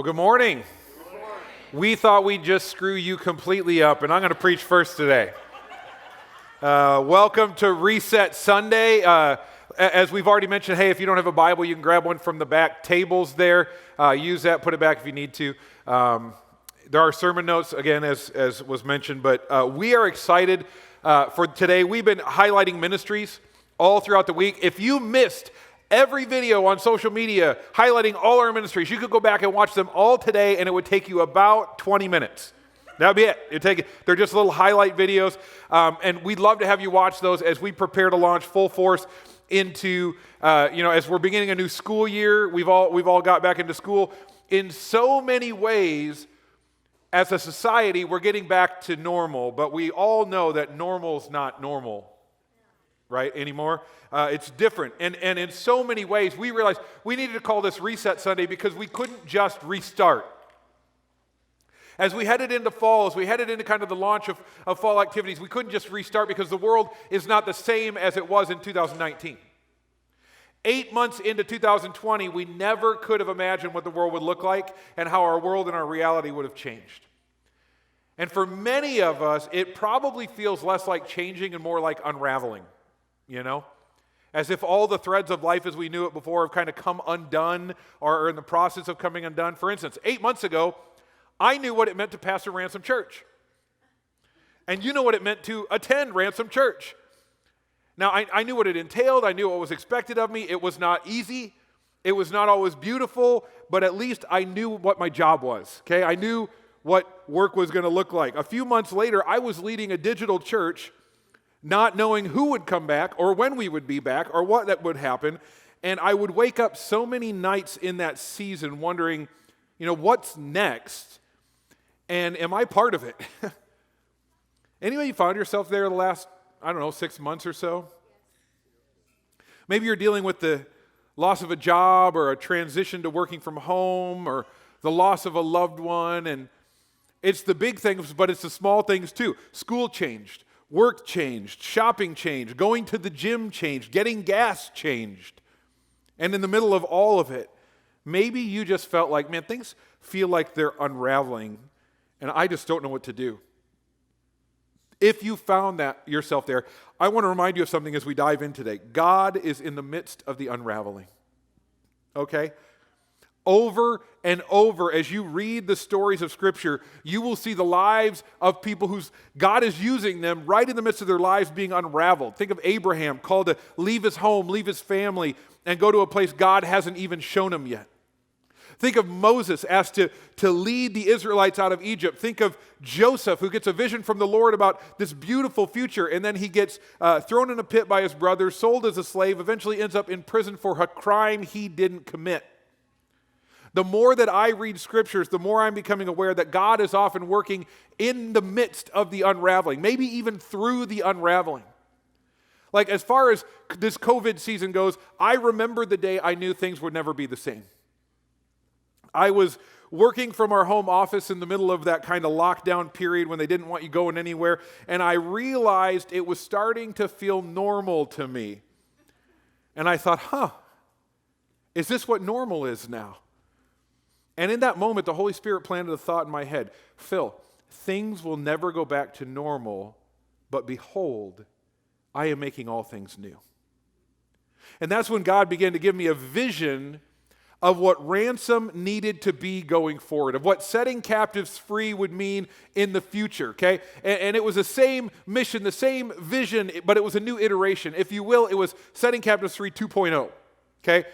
Good morning. We thought we'd just screw you completely up, and I'm going to preach first today. Welcome to Reset Sunday. As we've already mentioned, hey, if you don't have a Bible, you can grab one from the back tables there. Use that, put it back if you need to. There are sermon notes, again, as was mentioned, but we are excited for today. We've been highlighting ministries all throughout the week. If you missed every video on social media highlighting all our ministries, you could go back and watch them all today, and it would take you about 20 minutes. That'd be it. They're just little highlight videos, and we'd love to have you watch those as we prepare to launch full force into, as we're beginning a new school year. We've all got back into school. In so many ways, as a society, we're getting back to normal, but we all know that normal's not normal, right, anymore. It's different. And in so many ways, we realized we needed to call this Reset Sunday because we couldn't just restart. As we headed into fall, as we headed into kind of the launch of fall activities, we couldn't just restart because the world is not the same as it was in 2019. 8 months into 2020, we never could have imagined what the world would look like and how our world and our reality would have changed. And for many of us, it probably feels less like changing and more like unraveling, as if all the threads of life as we knew it before have kind of come undone or are in the process of coming undone. For instance, 8 months ago, I knew what it meant to pastor Ransom Church. And you know what it meant to attend Ransom Church. Now, I knew what it entailed. I knew what was expected of me. It was not easy. It was not always beautiful, but at least I knew what my job was, okay? I knew what work was going to look like. A few months later, I was leading a digital church, not knowing who would come back or when we would be back or what that would happen. And I would wake up so many nights in that season wondering, what's next? And am I part of it? Anybody found yourself there the last, 6 months or so? Maybe you're dealing with the loss of a job or a transition to working from home or the loss of a loved one. And it's the big things, but it's the small things too. School changed, work changed, shopping changed, going to the gym changed, getting gas changed. And in the middle of all of it, maybe you just felt like, man, things feel like they're unraveling, and I just don't know what to do. If you found that yourself there, I want to remind you of something as we dive in today. God is in the midst of the unraveling, okay? Over and over, as you read the stories of Scripture, you will see the lives of people whose God is using them right in the midst of their lives being unraveled. Think of Abraham called to leave his home, leave his family, and go to a place God hasn't even shown him yet. Think of Moses asked to lead the Israelites out of Egypt. Think of Joseph, who gets a vision from the Lord about this beautiful future, and then he gets thrown in a pit by his brothers, sold as a slave, eventually ends up in prison for a crime he didn't commit. The more that I read scriptures, the more I'm becoming aware that God is often working in the midst of the unraveling, maybe even through the unraveling. Like as far as this COVID season goes, I remember the day I knew things would never be the same. I was working from our home office in the middle of that kind of lockdown period when they didn't want you going anywhere, and I realized it was starting to feel normal to me. And I thought, is this what normal is now? And in that moment, the Holy Spirit planted a thought in my head. Phil, things will never go back to normal, but behold, I am making all things new. And that's when God began to give me a vision of what Ransom needed to be going forward, of what setting captives free would mean in the future, okay? And it was the same mission, the same vision, but it was a new iteration. If you will, it was setting captives free 2.0, okay?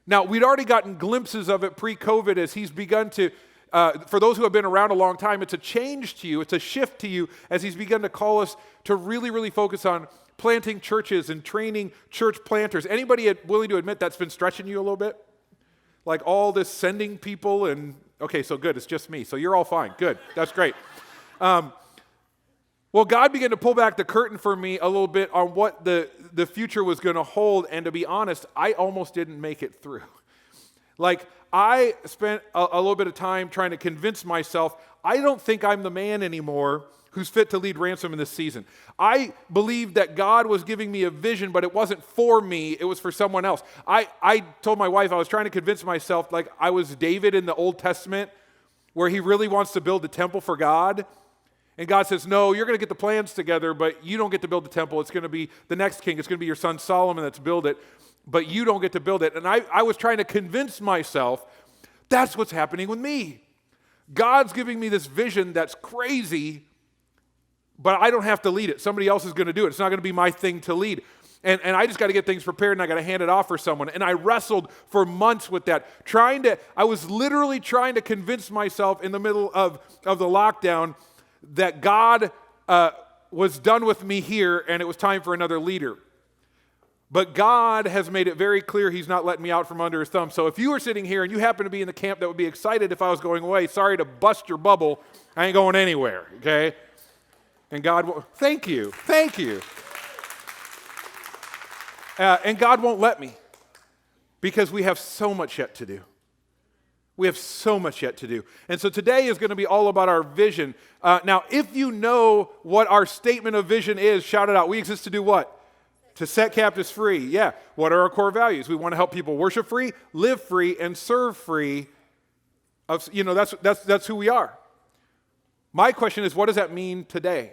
Now, we'd already gotten glimpses of it pre-COVID as he's begun to, for those who have been around a long time, it's a change to you, it's a shift to you as he's begun to call us to really, really focus on planting churches and training church planters. Anybody willing to admit that's been stretching you a little bit? Like all this sending people and, okay, so good, it's just me. So you're all fine, good, that's great. Well, God began to pull back the curtain for me a little bit on what the future was going to hold, and to be honest, I almost didn't make it through. Like, I spent a little bit of time trying to convince myself, I don't think I'm the man anymore who's fit to lead Ransom in this season. I believed that God was giving me a vision, but it wasn't for me, it was for someone else. I told my wife, I was trying to convince myself like I was David in the Old Testament, where he really wants to build a temple for God. And God says, no, you're going to get the plans together, but you don't get to build the temple. It's going to be the next king. It's going to be your son Solomon that's build it, but you don't get to build it. And I was trying to convince myself that's what's happening with me. God's giving me this vision that's crazy, but I don't have to lead it. Somebody else is going to do it. It's not going to be my thing to lead. And I just got to get things prepared, and I got to hand it off for someone. And I wrestled for months with that, I was literally trying to convince myself in the middle of the lockdown that God was done with me here and it was time for another leader. But God has made it very clear he's not letting me out from under his thumb. So if you were sitting here and you happen to be in the camp that would be excited if I was going away, sorry to bust your bubble, I ain't going anywhere, okay? And God will, thank you. And God won't let me because we have so much yet to do. We have so much yet to do. And so today is going to be all about our vision. Now, if you know what our statement of vision is, shout it out. We exist to do what? To set captives free. Yeah. What are our core values? We want to help people worship free, live free, and serve free. That's who we are. My question is, what does that mean today?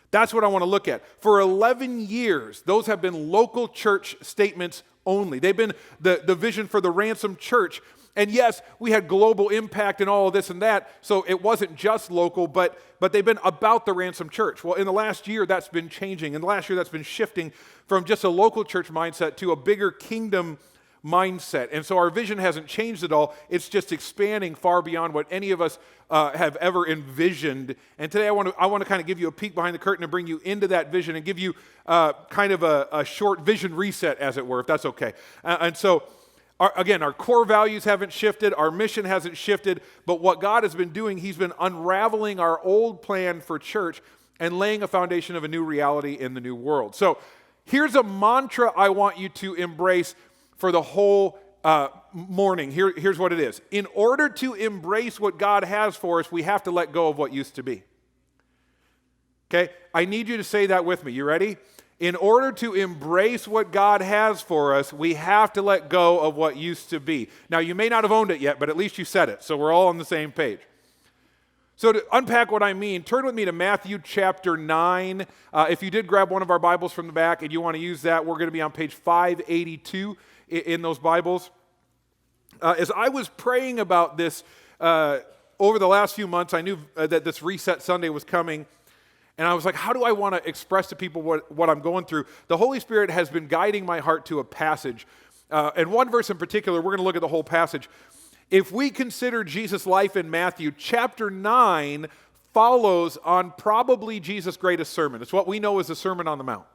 That's what I want to look at. For 11 years, those have been local church statements only. They've been the vision for the Ransom Church. And yes, we had global impact and all of this and that, so it wasn't just local, but they've been about the Ransom Church. Well, in the last year, that's been changing. In the last year, that's been shifting from just a local church mindset to a bigger kingdom mindset. And so our vision hasn't changed at all. It's just expanding far beyond what any of us have ever envisioned. And today I want to kind of give you a peek behind the curtain and bring you into that vision and give you kind of a short vision reset, as it were, if that's okay. And so our core values haven't shifted, our mission hasn't shifted, but what God has been doing, he's been unraveling our old plan for church and laying a foundation of a new reality in the new world. So here's a mantra I want you to embrace for the whole morning. Here's what it is. In order to embrace what God has for us, we have to let go of what used to be. Okay? I need you to say that with me. You ready? In order to embrace what God has for us, we have to let go of what used to be. Now, you may not have owned it yet, but at least you said it, so we're all on the same page. So to unpack what I mean, turn with me to Matthew chapter 9. If you did grab one of our Bibles from the back and you want to use that, we're going to be on page 582 in those Bibles. As I was praying about this over the last few months, I knew that this Reset Sunday was coming. And I was like, how do I want to express to people what I'm going through? The Holy Spirit has been guiding my heart to a passage. And one verse in particular, we're going to look at the whole passage. If we consider Jesus' life in Matthew, chapter 9 follows on probably Jesus' greatest sermon. It's what we know as the Sermon on the Mount.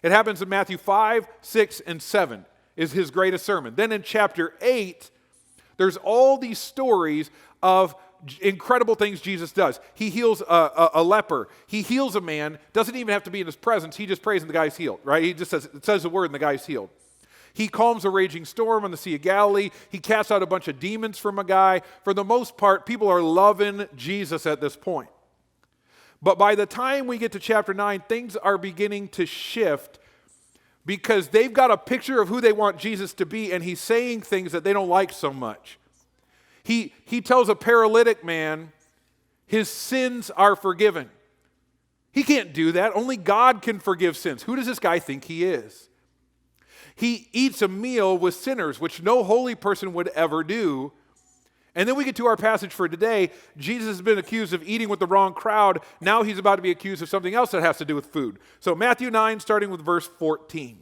It happens in Matthew 5, 6, and 7 is his greatest sermon. Then in chapter 8, there's all these stories of incredible things Jesus does. He heals a leper. He heals a man. Doesn't even have to be in his presence. He just prays and the guy's healed, right? He just says the word and the guy's healed. He calms a raging storm on the Sea of Galilee. He casts out a bunch of demons from a guy. For the most part, people are loving Jesus at this point. But by the time we get to chapter 9, things are beginning to shift because they've got a picture of who they want Jesus to be, and he's saying things that they don't like so much. He tells a paralytic man his sins are forgiven. He can't do that. Only God can forgive sins. Who does this guy think he is? He eats a meal with sinners, which no holy person would ever do. And then we get to our passage for today. Jesus has been accused of eating with the wrong crowd. Now he's about to be accused of something else that has to do with food. So Matthew 9, starting with verse 14.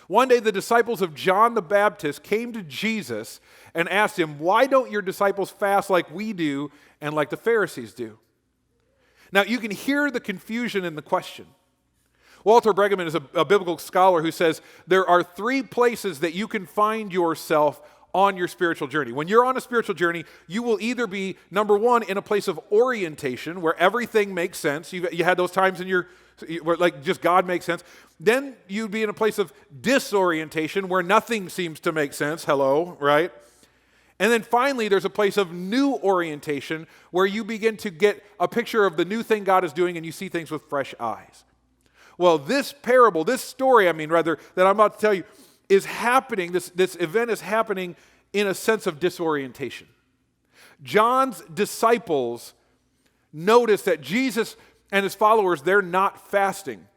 One day the disciples of John the Baptist came to Jesus and asked him, "Why don't your disciples fast like we do and like the Pharisees do?" Now you can hear the confusion in the question. Walter Bregman is a biblical scholar who says there are three places that you can find yourself on your spiritual journey. When you're on a spiritual journey, you will either be, number one, in a place of orientation where everything makes sense. You had those times where like just God makes sense. Then you'd be in a place of disorientation where nothing seems to make sense. Hello, right? And then finally, there's a place of new orientation where you begin to get a picture of the new thing God is doing and you see things with fresh eyes. Well, this parable, this story, that I'm about to tell you, is happening, this event is happening in a sense of disorientation. John's disciples notice that Jesus and his followers, they're not fasting.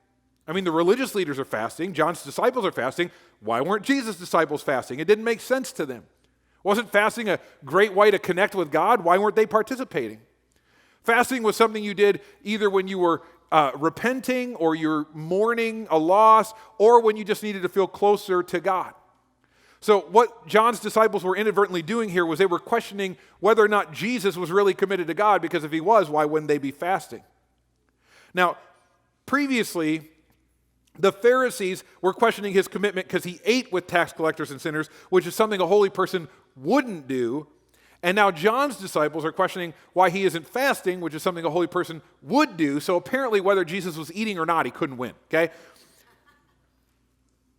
The religious leaders are fasting. John's disciples are fasting. Why weren't Jesus' disciples fasting? It didn't make sense to them. Wasn't fasting a great way to connect with God? Why weren't they participating? Fasting was something you did either when you were repenting or you're mourning a loss or when you just needed to feel closer to God. So what John's disciples were inadvertently doing here was they were questioning whether or not Jesus was really committed to God, because if he was, why wouldn't they be fasting? Now, previously, the Pharisees were questioning his commitment because he ate with tax collectors and sinners, which is something a holy person wouldn't do. And now John's disciples are questioning why he isn't fasting, which is something a holy person would do. So apparently whether Jesus was eating or not, he couldn't win, okay?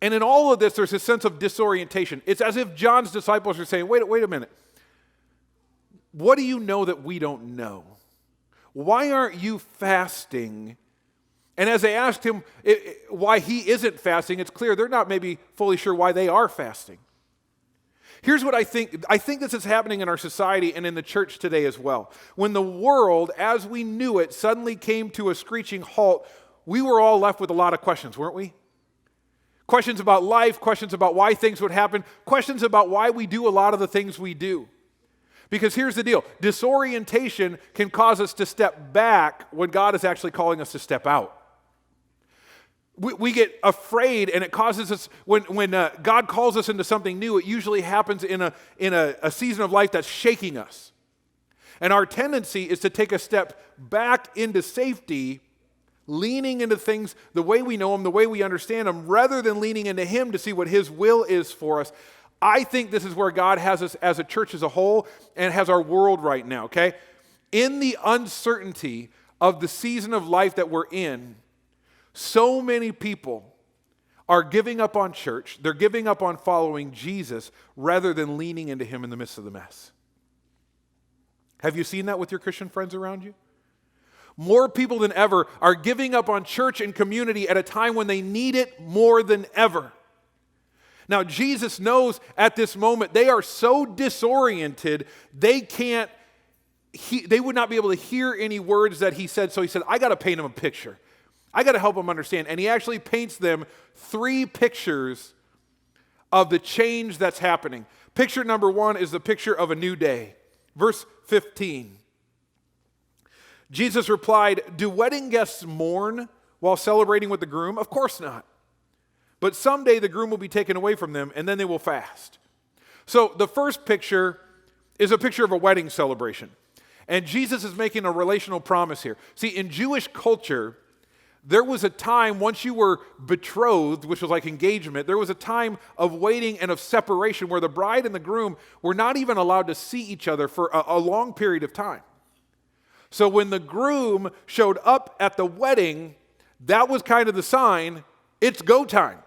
And in all of this, there's a sense of disorientation. It's as if John's disciples are saying, wait a minute. What do you know that we don't know? Why aren't you fasting? And as they asked him why he isn't fasting, it's clear they're not maybe fully sure why they are fasting. Here's what I think. I think this is happening in our society and in the church today as well. When the world, as we knew it, suddenly came to a screeching halt, we were all left with a lot of questions, weren't we? Questions about life, questions about why things would happen, questions about why we do a lot of the things we do. Because here's the deal. Disorientation can cause us to step back when God is actually calling us to step out. We get afraid, and it causes us, when God calls us into something new, it usually happens in a season of life that's shaking us. And our tendency is to take a step back into safety, leaning into things the way we know them, the way we understand them, rather than leaning into him to see what his will is for us. I think this is where God has us as a church as a whole and has our world right now, okay? In the uncertainty of the season of life that we're in, so many people are giving up on church. They're giving up on following Jesus rather than leaning into him in the midst of the mess. Have you seen that with your Christian friends around you? More people than ever are giving up on church and community at a time when they need it more than ever. Now, Jesus knows at this moment they are so disoriented, they would not be able to hear any words that he said. So he said, I got to paint them a picture. I got to help them understand. And he actually paints them 3 pictures of the change that's happening. Picture number 1 is the picture of a new day. Verse 15. Jesus replied, do wedding guests mourn while celebrating with the groom? Of course not. But someday the groom will be taken away from them, and then they will fast. So the first picture is a picture of a wedding celebration. And Jesus is making a relational promise here. See, in Jewish culture, there was a time, once you were betrothed, which was like engagement, there was a time of waiting and of separation where the bride and the groom were not even allowed to see each other for a long period of time. So when the groom showed up at the wedding, that was kind of the sign, it's go time.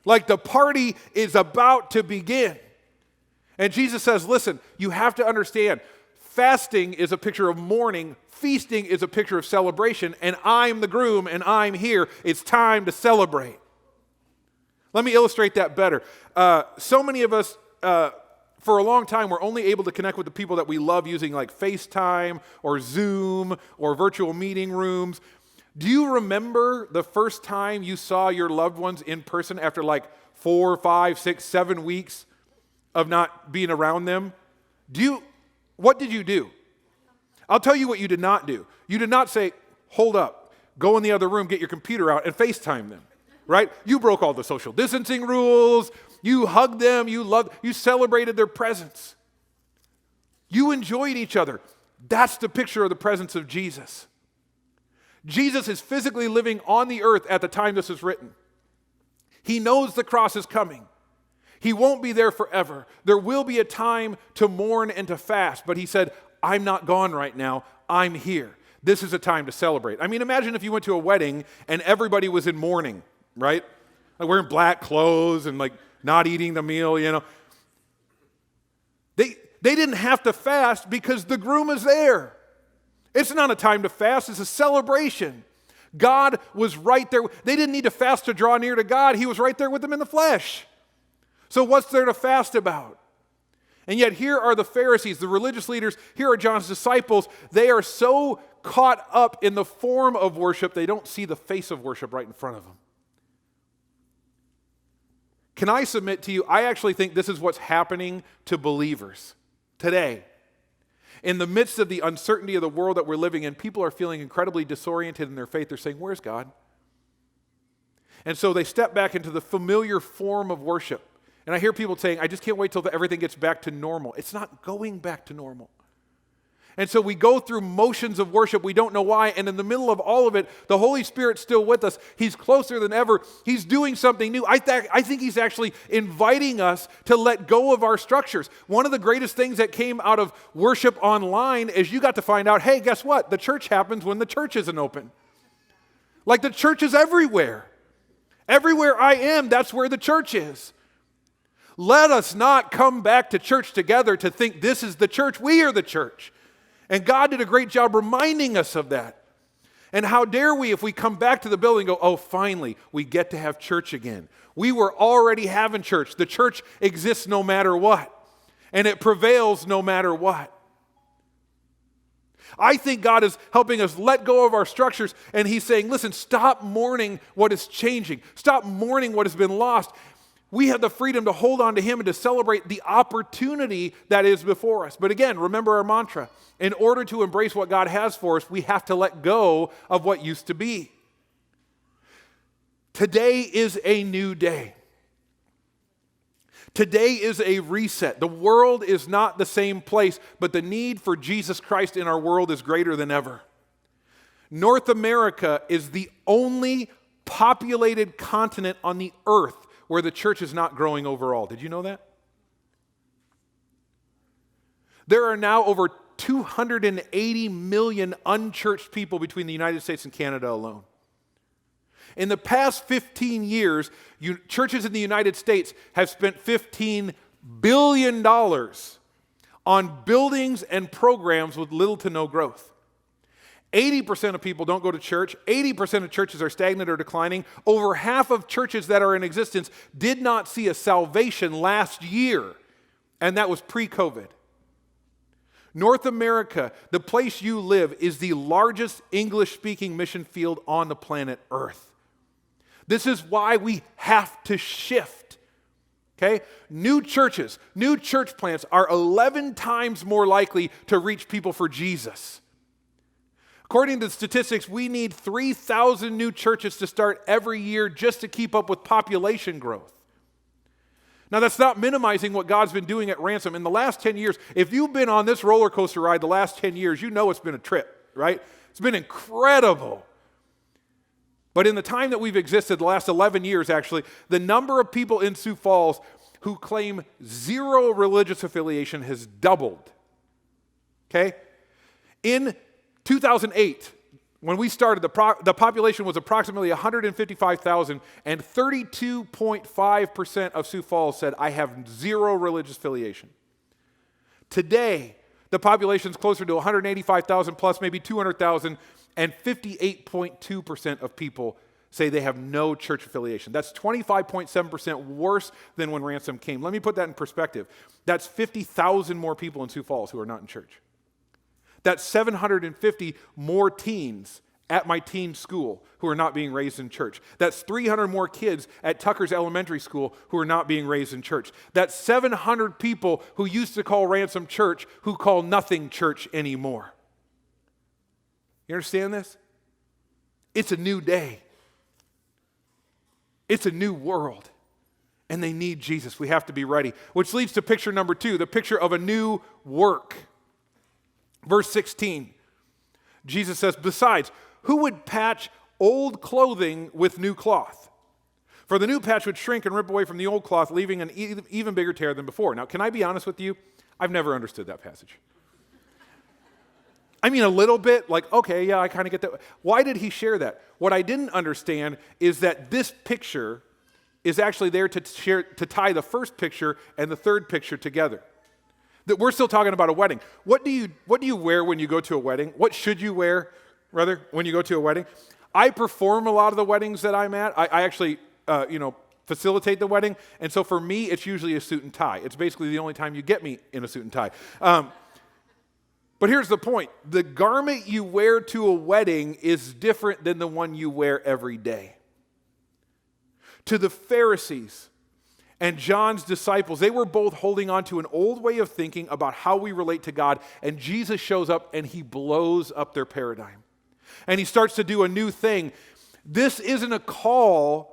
Like the party is about to begin. And Jesus says, listen, you have to understand, fasting is a picture of mourning, feasting is a picture of celebration, and I'm the groom and I'm here. It's time to celebrate. Let me illustrate that better. So many of us, for a long time, we're only able to connect with the people that we love using like FaceTime or Zoom or virtual meeting rooms. Do you remember the first time you saw your loved ones in person after like 4, 5, 6, 7 weeks of not being around them? What did you do? I'll tell you what you did not do. You did not say, hold up, go in the other room, get your computer out, and FaceTime them, right? You broke all the social distancing rules. You hugged them. You celebrated their presence. You enjoyed each other. That's the picture of the presence of Jesus. Jesus is physically living on the earth at the time this is written. He knows the cross is coming. He won't be there forever. There will be a time to mourn and to fast, but he said, I'm not gone right now. I'm here. This is a time to celebrate. I mean, imagine if you went to a wedding and everybody was in mourning, right? Like wearing black clothes and like not eating the meal, you know. They didn't have to fast because the groom is there. It's not a time to fast, it's a celebration. God was right there. They didn't need to fast to draw near to God. He was right there with them in the flesh. So what's there to fast about? And yet here are the Pharisees, the religious leaders, here are John's disciples. They are so caught up in the form of worship, they don't see the face of worship right in front of them. Can I submit to you, I actually think this is what's happening to believers today. In the midst of the uncertainty of the world that we're living in, people are feeling incredibly disoriented in their faith. They're saying, where's God? And so they step back into the familiar form of worship. And I hear people saying, I just can't wait till everything gets back to normal. It's not going back to normal. And so we go through motions of worship. We don't know why. And in the middle of all of it, the Holy Spirit's still with us. He's closer than ever. He's doing something new. I think He's actually inviting us to let go of our structures. One of the greatest things that came out of worship online is you got to find out, hey, guess what? The church happens when the church isn't open. Like the church is everywhere. Everywhere I am, that's where the church is. Let us not come back to church together to think this is the church. We are the church. And God did a great job reminding us of that. And how dare we, if we come back to the building and go, oh, finally, we get to have church again. We were already having church. The church exists no matter what. And it prevails no matter what. I think God is helping us let go of our structures. And He's saying, listen, stop mourning what is changing. Stop mourning what has been lost. We have the freedom to hold on to Him and to celebrate the opportunity that is before us. But again, remember our mantra. In order to embrace what God has for us, we have to let go of what used to be. Today is a new day. Today is a reset. The world is not the same place, but the need for Jesus Christ in our world is greater than ever. North America is the only populated continent on the earth where the church is not growing overall. Did you know that? There are now over 280 million unchurched people between the United States and Canada alone. In the past 15 years, churches in the United States have spent $15 billion on buildings and programs with little to no growth. 80% of people don't go to church. 80% of churches are stagnant or declining. Over half of churches that are in existence did not see a salvation last year, and that was pre-COVID. North America, the place you live, is the largest English-speaking mission field on the planet Earth. This is why we have to shift. Okay? New churches, new church plants are 11 times more likely to reach people for Jesus. According to the statistics, we need 3,000 new churches to start every year just to keep up with population growth. Now, that's not minimizing what God's been doing at Ransom. In the last 10 years, if you've been on this roller coaster ride the last 10 years, you know it's been a trip, right? It's been incredible. But in the time that we've existed, the last 11 years actually, the number of people in Sioux Falls who claim zero religious affiliation has doubled. Okay? In 2008, when we started, the population was approximately 155,000, and 32.5% of Sioux Falls said, I have zero religious affiliation. Today, the population is closer to 185,000 plus, maybe 200,000, and 58.2% of people say they have no church affiliation. That's 25.7% worse than when Ransom came. Let me put that in perspective. That's 50,000 more people in Sioux Falls who are not in church. That's 750 more teens at my teen school who are not being raised in church. That's 300 more kids at Tucker's elementary school who are not being raised in church. That's 700 people who used to call Ransom Church who call nothing church anymore. You understand this? It's a new day. It's a new world. And they need Jesus. We have to be ready. Which leads to picture number 2, the picture of a new work. Verse 16, Jesus says, besides, who would patch old clothing with new cloth? For the new patch would shrink and rip away from the old cloth, leaving an even bigger tear than before. Now, can I be honest with you? I've never understood that passage. I mean, a little bit, like, okay, yeah, I kind of get that. Why did he share that? What I didn't understand is that this picture is actually there to tie the first picture and the third picture together. That we're still talking about a wedding. What do you wear when you go to a wedding? What should you wear, rather, when you go to a wedding? I perform a lot of the weddings that I'm at. I actually, facilitate the wedding. And so for me, it's usually a suit and tie. It's basically the only time you get me in a suit and tie. But here's the point. The garment you wear to a wedding is different than the one you wear every day. To the Pharisees and John's disciples, they were both holding on to an old way of thinking about how we relate to God, and Jesus shows up and he blows up their paradigm. And he starts to do a new thing. This isn't a call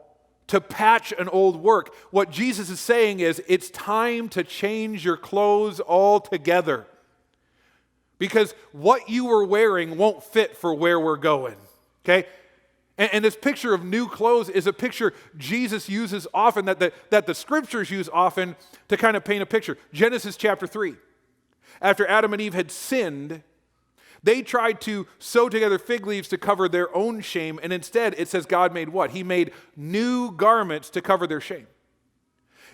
to patch an old work. What Jesus is saying is, it's time to change your clothes altogether. Because what you were wearing won't fit for where we're going, okay? And this picture of new clothes is a picture Jesus uses often, that the scriptures use often to kind of paint a picture. Genesis chapter 3. After Adam and Eve had sinned, they tried to sew together fig leaves to cover their own shame, and instead it says God made what? He made new garments to cover their shame.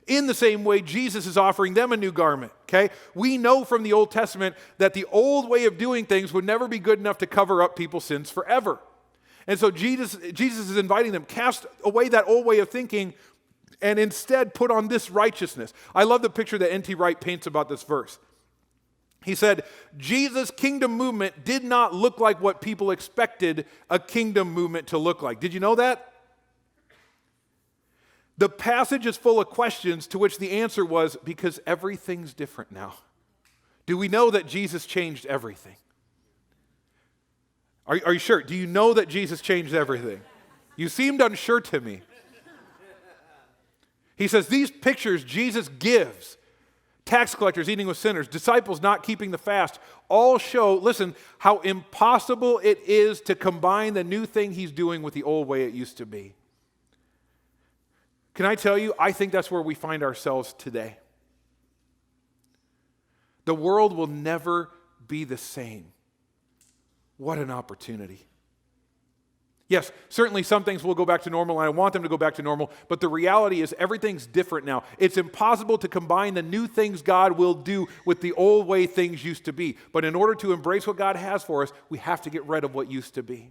In the same way, Jesus is offering them a new garment, okay? We know from the Old Testament that the old way of doing things would never be good enough to cover up people's sins forever. And so Jesus is inviting them, cast away that old way of thinking and instead put on this righteousness. I love the picture that N.T. Wright paints about this verse. He said, Jesus' kingdom movement did not look like what people expected a kingdom movement to look like. Did you know that? The passage is full of questions to which the answer was, because everything's different now. Do we know that Jesus changed everything? Are you sure? Do you know that Jesus changed everything? You seemed unsure to me. He says these pictures Jesus gives, tax collectors eating with sinners, disciples not keeping the fast, all show, listen, how impossible it is to combine the new thing he's doing with the old way it used to be. Can I tell you, I think that's where we find ourselves today. The world will never be the same. What an opportunity. Yes, certainly some things will go back to normal, and I want them to go back to normal, but the reality is everything's different now. It's impossible to combine the new things God will do with the old way things used to be. But in order to embrace what God has for us, we have to get rid of what used to be.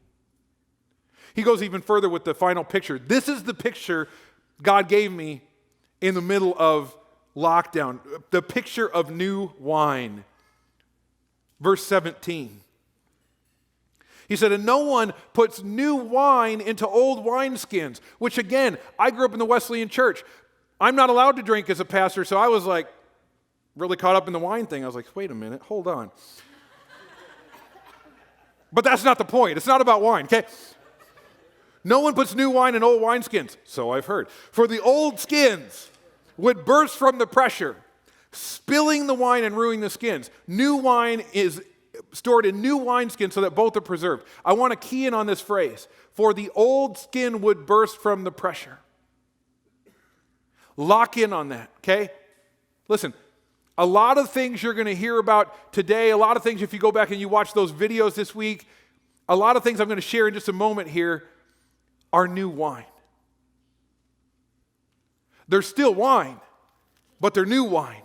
He goes even further with the final picture. This is the picture God gave me in the middle of lockdown, the picture of new wine. Verse 17. He said, and no one puts new wine into old wineskins, which again, I grew up in the Wesleyan church. I'm not allowed to drink as a pastor, so I was like really caught up in the wine thing. I was like, wait a minute, hold on. But that's not the point. It's not about wine, okay? No one puts new wine in old wineskins, so I've heard. For the old skins would burst from the pressure, spilling the wine and ruining the skins. New wine is stored in new wineskins so that both are preserved. I want to key in on this phrase. For the old skin would burst from the pressure. Lock in on that, okay? Listen, a lot of things you're going to hear about today, a lot of things if you go back and you watch those videos this week, a lot of things I'm going to share in just a moment here are new wine. They're still wine, but they're new wine.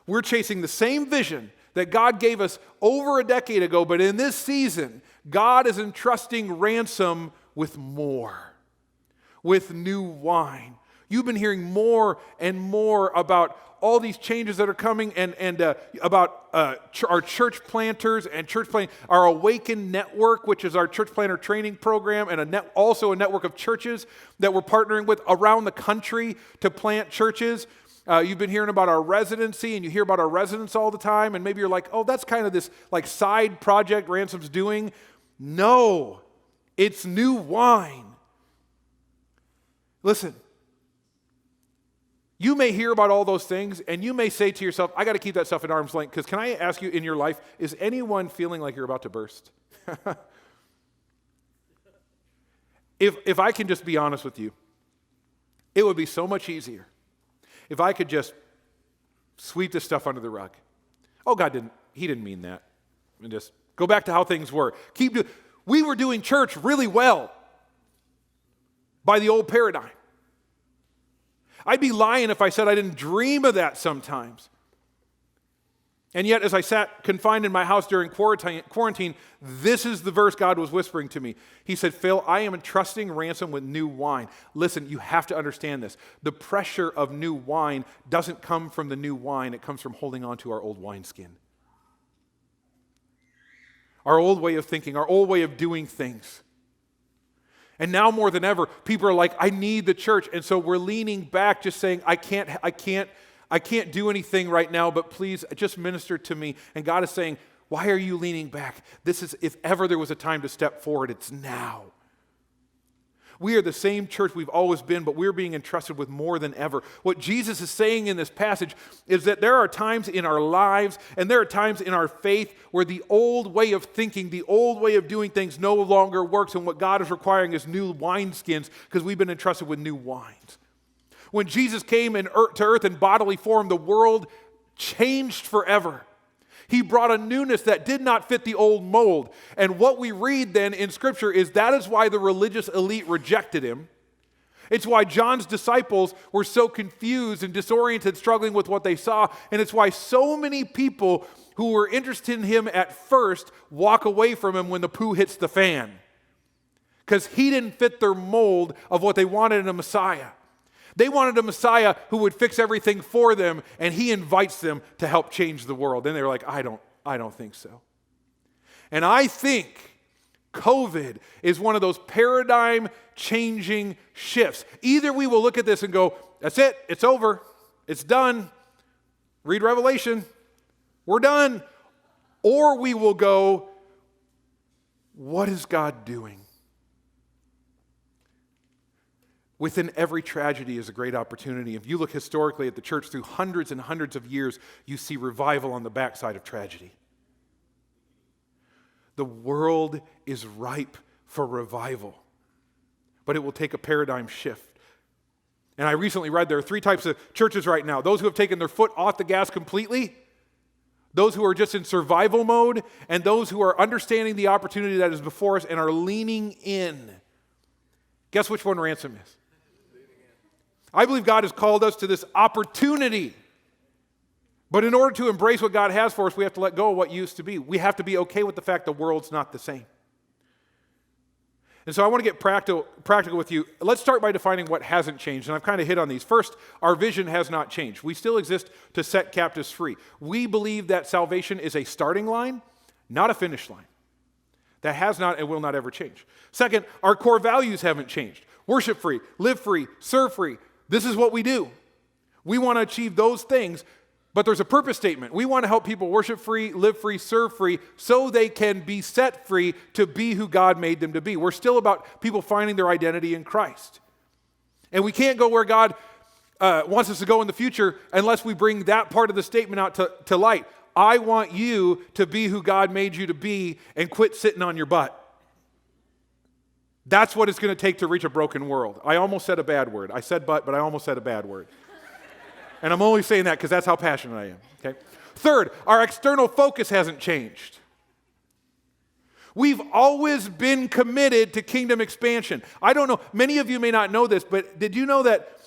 We're chasing the same vision that God gave us over a decade ago, but in this season, God is entrusting Ransom with more, with new wine. You've been hearing more and more about all these changes that are coming and about our church planters and church planting, our Awaken Network, which is our church planter training program, and also a network of churches that we're partnering with around the country to plant churches. You've been hearing about our residency, and you hear about our residents all the time, and maybe you're like, oh, that's kind of this like side project Ransom's doing. No, it's new wine. Listen, you may hear about all those things, and you may say to yourself, I got to keep that stuff at arm's length, because can I ask you in your life, is anyone feeling like you're about to burst? If I can just be honest with you, it would be so much easier if I could just sweep this stuff under the rug. Oh, He didn't mean that. And just go back to how things were. We were doing church really well by the old paradigm. I'd be lying if I said I didn't dream of that sometimes. And yet, as I sat confined in my house during quarantine, this is the verse God was whispering to me. He said, Phil, I am entrusting Ransom with new wine. Listen, you have to understand this. The pressure of new wine doesn't come from the new wine. It comes from holding on to our old wineskin. Our old way of thinking, our old way of doing things. And now more than ever, people are like, I need the church. And so we're leaning back, just saying, I can't do anything right now, but please just minister to me. And God is saying, why are you leaning back? This is, if ever there was a time to step forward, it's now. We are the same church we've always been, but we're being entrusted with more than ever. What Jesus is saying in this passage is that there are times in our lives and there are times in our faith where the old way of thinking, the old way of doing things no longer works, and what God is requiring is new wineskins because we've been entrusted with new wines. When Jesus came to earth in bodily form, the world changed forever. He brought a newness that did not fit the old mold. And what we read then in Scripture is that is why the religious elite rejected him. It's why John's disciples were so confused and disoriented, struggling with what they saw. And it's why so many people who were interested in him at first walk away from him when the poo hits the fan. Because he didn't fit their mold of what they wanted in a Messiah. They wanted a Messiah who would fix everything for them, and he invites them to help change the world. And they're like, I don't think so. And I think COVID is one of those paradigm-changing shifts. Either we will look at this and go, that's it, it's over, it's done, read Revelation, we're done. Or we will go, what is God doing? Within every tragedy is a great opportunity. If you look historically at the church through hundreds and hundreds of years, you see revival on the backside of tragedy. The world is ripe for revival, but it will take a paradigm shift. And I recently read there are three types of churches right now. Those who have taken their foot off the gas completely, those who are just in survival mode, and those who are understanding the opportunity that is before us and are leaning in. Guess which one Ransom is? I believe God has called us to this opportunity. But in order to embrace what God has for us, we have to let go of what used to be. We have to be okay with the fact the world's not the same. And so I want to get practical with you. Let's start by defining what hasn't changed. And I've kind of hit on these. First, our vision has not changed. We still exist to set captives free. We believe that salvation is a starting line, not a finish line. That has not and will not ever change. Second, our core values haven't changed. Worship free, live free, serve free. This is what we do. We want to achieve those things, but there's a purpose statement. We want to help people worship free, live free, serve free, so they can be set free to be who God made them to be. We're still about people finding their identity in Christ. And we can't go where God wants us to go in the future unless we bring that part of the statement out to light. I want you to be who God made you to be and quit sitting on your butt. That's what it's going to take to reach a broken world. I almost said a bad word. I said but I almost said a bad word. And I'm only saying that because that's how passionate I am. Okay? Third, our external focus hasn't changed. We've always been committed to kingdom expansion. I don't know, many of you may not know this, but did you know that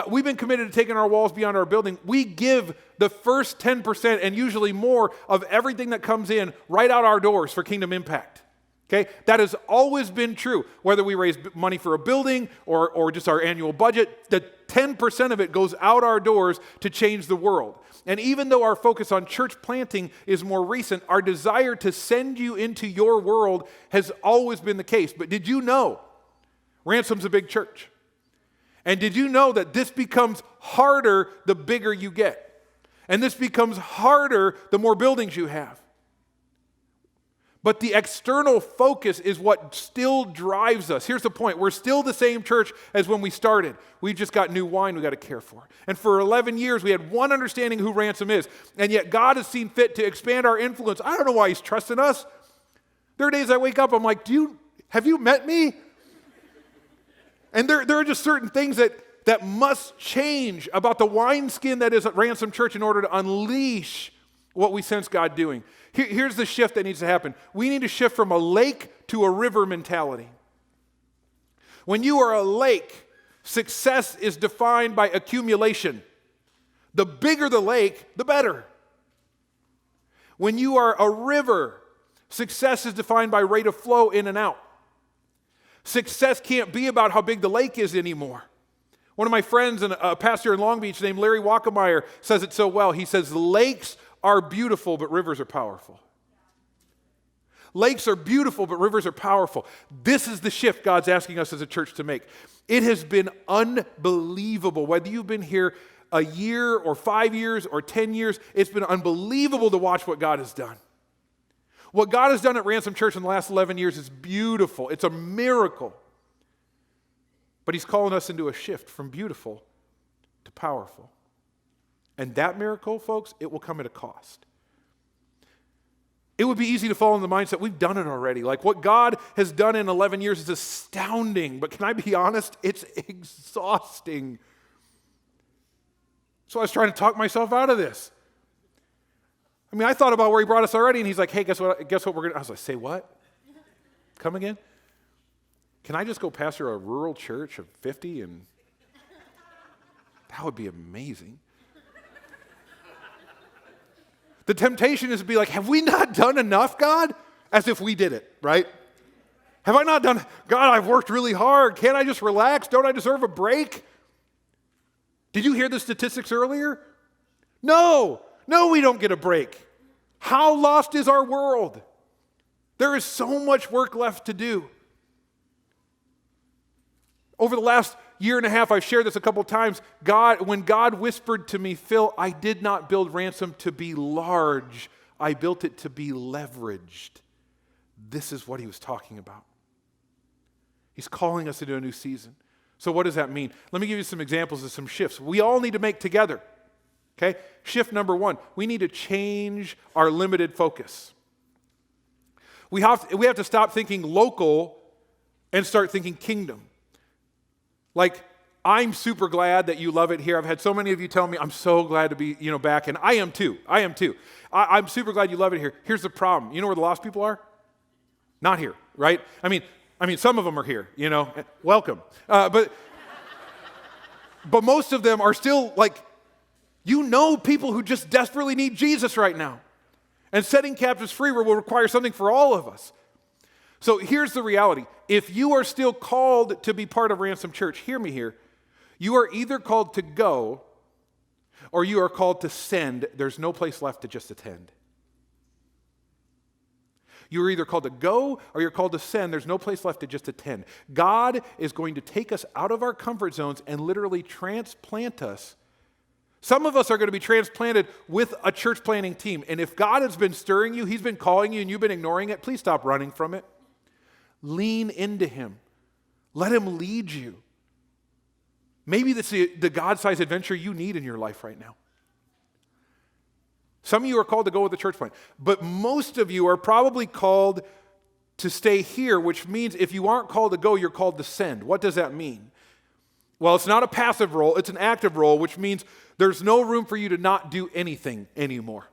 we've been committed to taking our walls beyond our building? We give the first 10% and usually more of everything that comes in right out our doors for kingdom impact. Okay? That has always been true. Whether we raise money for a building or just our annual budget, the 10% of it goes out our doors to change the world. And even though our focus on church planting is more recent, our desire to send you into your world has always been the case. But did you know Ransom's a big church? And did you know that this becomes harder the bigger you get? And this becomes harder the more buildings you have. But the external focus is what still drives us. Here's the point. We're still the same church as when we started. We've just got new wine we got to care for. And for 11 years, we had one understanding who Ransom is. And yet God has seen fit to expand our influence. I don't know why he's trusting us. There are days I wake up, I'm like, have you met me? And there are just certain things that must change about the wineskin that is at Ransom Church in order to unleash what we sense God doing. Here's the shift that needs to happen. We need to shift from a lake to a river mentality. When you are a lake, success is defined by accumulation. The bigger the lake, the better. When you are a river, success is defined by rate of flow in and out. Success can't be about how big the lake is anymore. One of my friends and a pastor in Long Beach named Larry Wackemeyer says it so well. He says, lakes are beautiful, but rivers are powerful. Lakes are beautiful, but rivers are powerful. This is the shift God's asking us as a church to make. It has been unbelievable. Whether you've been here a year or 5 years or 10 years, it's been unbelievable to watch what God has done. What God has done at Ransom Church in the last 11 years is beautiful. It's a miracle. But he's calling us into a shift from beautiful to powerful. And that miracle, folks, it will come at a cost. It would be easy to fall in the mindset, we've done it already. Like what God has done in 11 years is astounding. But can I be honest? It's exhausting. So I was trying to talk myself out of this. I mean, I thought about where he brought us already, and he's like, hey, guess what we're going to... I was like, say what? Come again? Can I just go pastor a rural church of 50? And that would be amazing. The temptation is to be like, have we not done enough, God? As if we did it, right? Have I not done, God, I've worked really hard. Can't I just relax? Don't I deserve a break? Did you hear the statistics earlier? No, we don't get a break. How lost is our world? There is so much work left to do. Over the last year and a half, I've shared this a couple times. When God whispered to me, Phil, I did not build Ransom to be large. I built it to be leveraged. This is what he was talking about. He's calling us into a new season. So what does that mean? Let me give you some examples of some shifts we all need to make together. Okay? Shift number 1, we need to change our limited focus. We have to stop thinking local and start thinking kingdom. Like, I'm super glad that you love it here. I've had so many of you tell me, I'm so glad to be, back. And I am too. I'm super glad you love it here. Here's the problem. You know where the lost people are? Not here, right? I mean, some of them are here, welcome. But most of them are still like, people who just desperately need Jesus right now. And setting captives free will require something for all of us. So here's the reality. If you are still called to be part of Ransom Church, hear me here. You are either called to go or you are called to send. There's no place left to just attend. You're either called to go or you're called to send. There's no place left to just attend. God is going to take us out of our comfort zones and literally transplant us. Some of us are going to be transplanted with a church planting team. And if God has been stirring you, he's been calling you, and you've been ignoring it, please stop running from it. Lean into him. Let him lead you. Maybe that's the God-sized adventure you need in your life right now. Some of you are called to go with the church plant, but most of you are probably called to stay here, which means if you aren't called to go, you're called to send. What does that mean? Well, it's not a passive role, it's an active role, which means there's no room for you to not do anything anymore.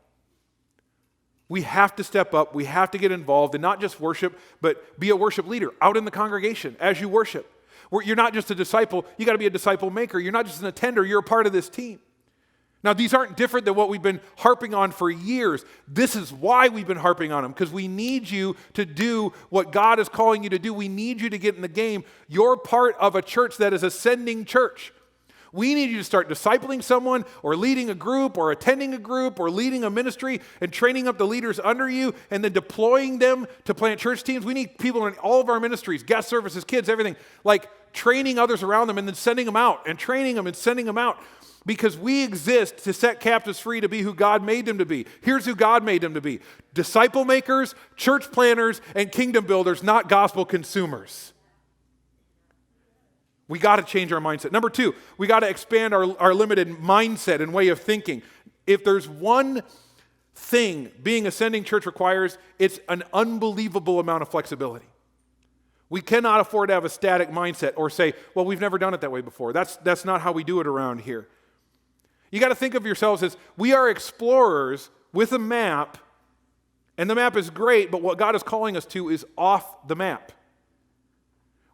We have to step up, we have to get involved, and not just worship, but be a worship leader out in the congregation as you worship. You're not just a disciple, you got to be a disciple maker. You're not just an attender, you're a part of this team. Now, these aren't different than what we've been harping on for years. This is why we've been harping on them, because we need you to do what God is calling you to do. We need you to get in the game. You're part of a church that is a sending church. We need you to start discipling someone or leading a group or attending a group or leading a ministry and training up the leaders under you and then deploying them to plant church teams. We need people in all of our ministries, guest services, kids, everything, like training others around them and then sending them out and training them and sending them out. Because we exist to set captives free to be who God made them to be. Here's who God made them to be. Disciple makers, church planners, and kingdom builders, not gospel consumers. We got to change our mindset. Number 2, we got to expand our limited mindset and way of thinking. If there's one thing being a sending church requires, it's an unbelievable amount of flexibility. We cannot afford to have a static mindset or say, well, we've never done it that way before. That's not how we do it around here. You got to think of yourselves as we are explorers with a map, and the map is great, but what God is calling us to is off the map.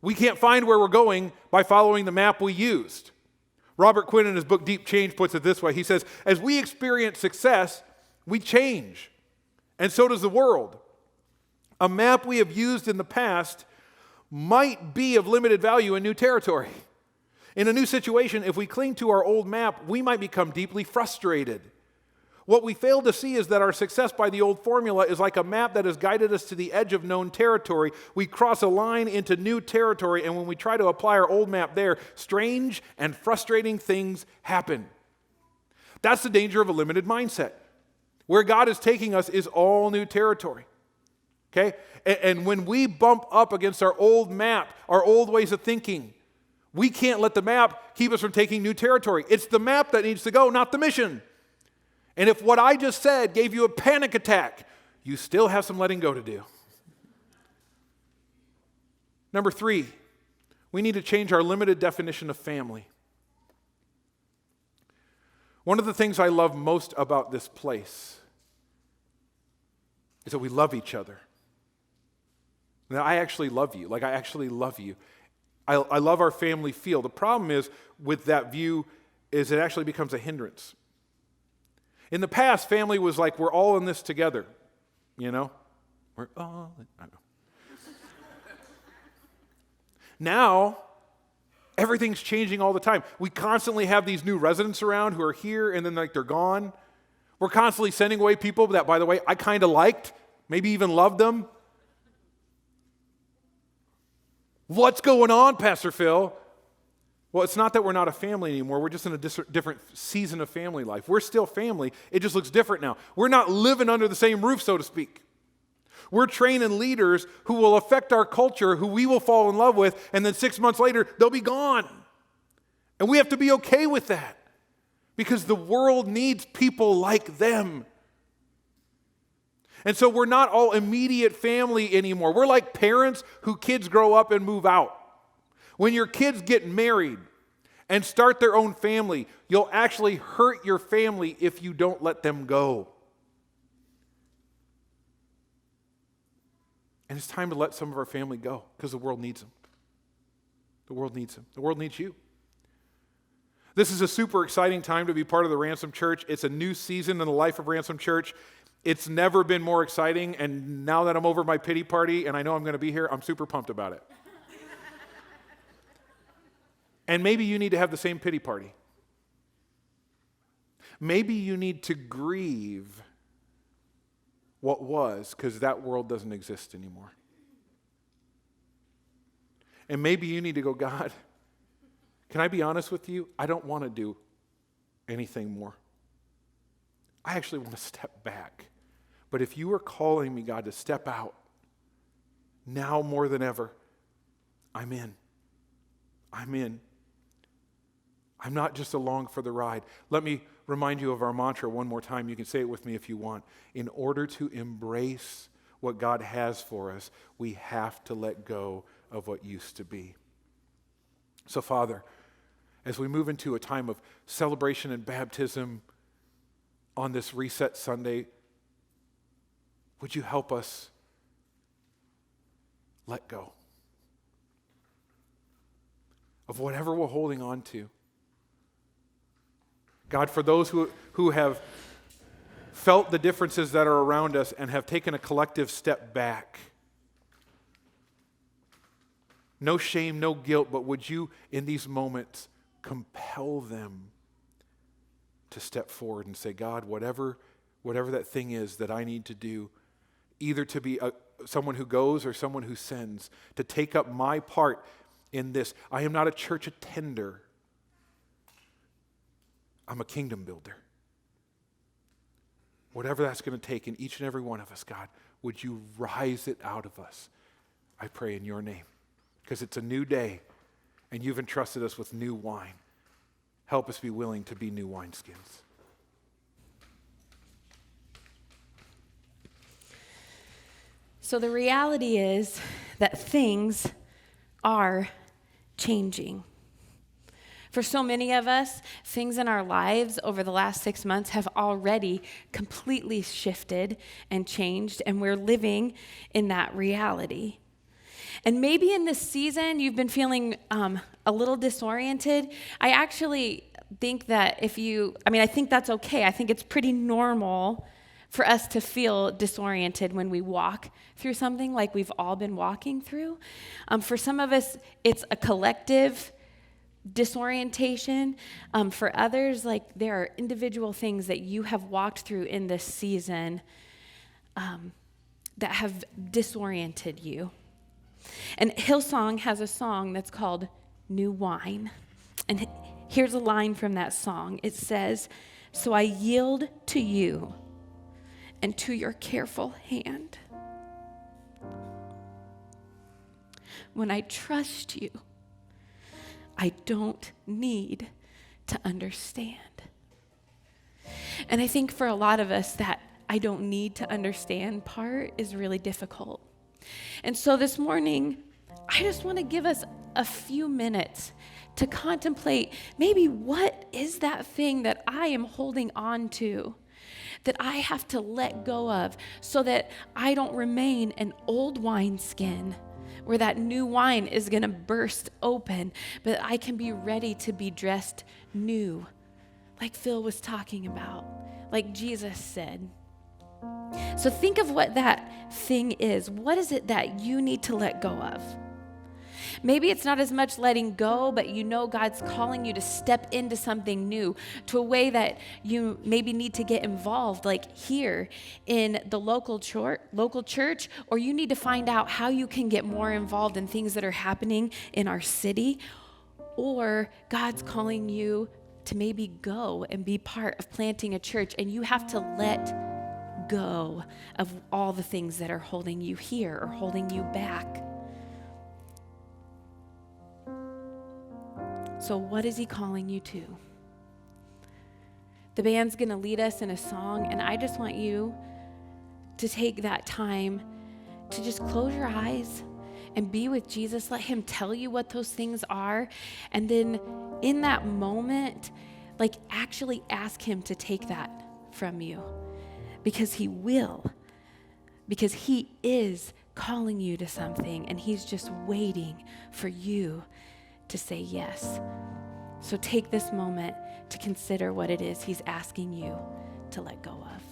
We can't find where we're going by following the map we used. Robert Quinn in his book Deep Change puts it this way. He says, as we experience success, we change. And so does the world. A map we have used in the past might be of limited value in new territory. In a new situation, if we cling to our old map, we might become deeply frustrated. What we fail to see is that our success by the old formula is like a map that has guided us to the edge of known territory. We cross a line into new territory, and when we try to apply our old map there, strange and frustrating things happen. That's the danger of a limited mindset. Where God is taking us is all new territory. Okay? And when we bump up against our old map, our old ways of thinking, we can't let the map keep us from taking new territory. It's the map that needs to go, not the mission. And if what I just said gave you a panic attack, you still have some letting go to do. Number 3, we need to change our limited definition of family. One of the things I love most about this place is that we love each other. That I actually love you. Like, I actually love you. I love our family feel. The problem is with that view is it actually becomes a hindrance. In the past, family was like, we're all in this together. You know? We're all in, I know. Now, everything's changing all the time. We constantly have these new residents around who are here and then like they're gone. We're constantly sending away people that, by the way, I kind of liked, maybe even loved them. What's going on, Pastor Phil? Well, it's not that we're not a family anymore. We're just in a different season of family life. We're still family. It just looks different now. We're not living under the same roof, so to speak. We're training leaders who will affect our culture, who we will fall in love with, and then 6 months later, they'll be gone. And we have to be okay with that because the world needs people like them. And so we're not all immediate family anymore. We're like parents whose kids grow up and move out. When your kids get married and start their own family, you'll actually hurt your family if you don't let them go. And it's time to let some of our family go because the world needs them. The world needs them. The world needs you. This is a super exciting time to be part of the Ransom Church. It's a new season in the life of Ransom Church. It's never been more exciting, and now that I'm over my pity party and I know I'm going to be here, I'm super pumped about it. And maybe you need to have the same pity party. Maybe you need to grieve what was, because that world doesn't exist anymore. And maybe you need to go, God, can I be honest with you? I don't want to do anything more. I actually want to step back. But if you are calling me, God, to step out, now more than ever, I'm in. I'm in. I'm not just along for the ride. Let me remind you of our mantra one more time. You can say it with me if you want. In order to embrace what God has for us, we have to let go of what used to be. So, Father, as we move into a time of celebration and baptism on this Reset Sunday, would you help us let go of whatever we're holding on to? God, for those who have felt the differences that are around us and have taken a collective step back, no shame, no guilt, but would you, in these moments, compel them to step forward and say, God, whatever that thing is that I need to do, either to be someone who goes or someone who sends, to take up my part in this. I am not a church attender. I'm a kingdom builder. Whatever that's going to take in each and every one of us, God, would you rise it out of us? I pray in your name, because it's a new day and you've entrusted us with new wine. Help us be willing to be new wineskins. So the reality is that things are changing. For so many of us, things in our lives over the last 6 months have already completely shifted and changed, and we're living in that reality. And maybe in this season, you've been feeling a little disoriented. I actually think that I think that's okay. I think it's pretty normal for us to feel disoriented when we walk through something like we've all been walking through. For some of us, it's a collective disorientation. For others, like there are individual things that you have walked through in this season that have disoriented you. And Hillsong has a song that's called New Wine. And here's a line from that song. It says, "So I yield to you and to your careful hand. When I trust you, I don't need to understand." And I think for a lot of us, that I don't need to understand part is really difficult. And so this morning, I just want to give us a few minutes to contemplate maybe what is that thing that I am holding on to, that I have to let go of so that I don't remain an old wineskin where that new wine is going to burst open, but I can be ready to be dressed new, like Phil was talking about, like Jesus said. So think of what that thing is. What is it that you need to let go of? Maybe it's not as much letting go, but you know God's calling you to step into something new, to a way that you maybe need to get involved, like here in the local church, or you need to find out how you can get more involved in things that are happening in our city, or God's calling you to maybe go and be part of planting a church, and you have to let go of all the things that are holding you here or holding you back. So what is he calling you to? The band's going to lead us in a song, and I just want you to take that time to just close your eyes and be with Jesus. Let him tell you what those things are. And then in that moment, like actually ask him to take that from you. Because he will. Because he is calling you to something, and he's just waiting for you to say yes. So take this moment to consider what it is he's asking you to let go of.